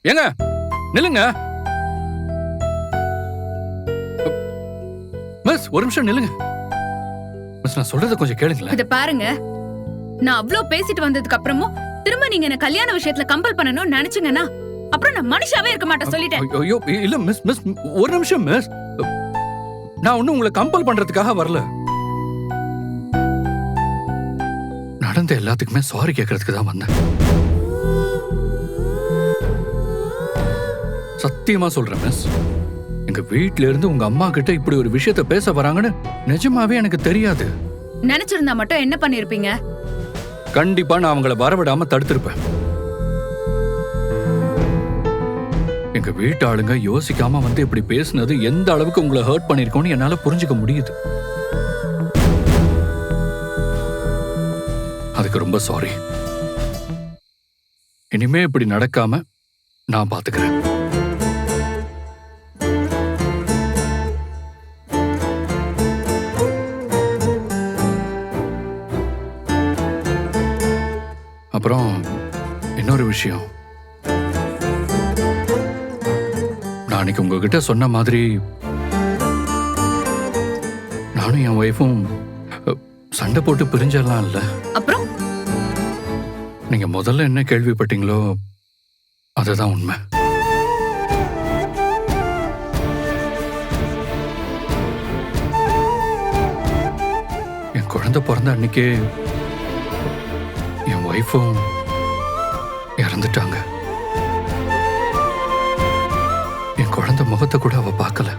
ஏங்க நில்லுங்க. மிஸ் ஒரு நிமிஷம் நில்லுங்க. மிஸ் நான் சொல்றத கொஞ்சம் கேளுங்களேன். இத பாருங்க, நான் அவ்ளோ பேசிட்டு வந்ததுக்கு அப்புறமும் திரும்ப நீங்க என்ன கல்யாண விஷயத்துல கம்பல் பண்ணணும்னு நினைச்சீங்கன்னா அப்புறம் நான் மனுஷாவே இருக்க மாட்டேன் சொல்லிட்டேன். ஐயோ இல்ல மிஸ் மிஸ் ஒரு நிமிஷம் மிஸ். நான் ஒன்னும் உங்களை கம்பல் பண்றதுக்காக வரல. நடந்த எல்லாத்துக்குமே சாரி கேட்கறதுக்கு தான் வந்தேன். சத்தியமா சொல்றேன் மிஸ், எங்க வீட்ல இருந்து உங்க அம்மா கிட்ட இப்படி ஒரு விஷயத்த பேச வராங்கன்னு நிஜமாவே எனக்கு தெரியாது. நினைச்சிருந்தா மட்டும் என்ன பண்ணிருப்பீங்க? கண்டிப்பா நான் அவங்கள வரவிடாம தடுத்திருப்பேன். எங்க வீட்டு ஆளுங்க யோசிக்காம வந்து இப்படி பேசுனது எந்த அளவுக்கு உங்களை ஹர்ட் பண்ணிருக்கோன்னு என்னால புரிஞ்சுக்க முடியுது. அதுக்கு ரொம்ப சாரி. இனிமே இப்படி நடக்காம நான் பாத்துக்கிறேன். அப்புறம் இன்னொரு விஷயம், நான் அன்னைக்கு உங்ககிட்ட சொன்ன மாதிரி நானும் என் ஒய்ஃபும் சண்டை போட்டு பிரிஞ்சிடலாம் இல்ல. அப்புறம் நீங்க முதல்ல என்ன கேள்விப்பட்டீங்களோ அதுதான் உண்மை. என் குழந்தை பிறந்த அன்னைக்கே என் ஒய்ஃபும் இறந்துட்டாங்க. என் குழந்தை முகத்தை கூட அவ பார்க்கல.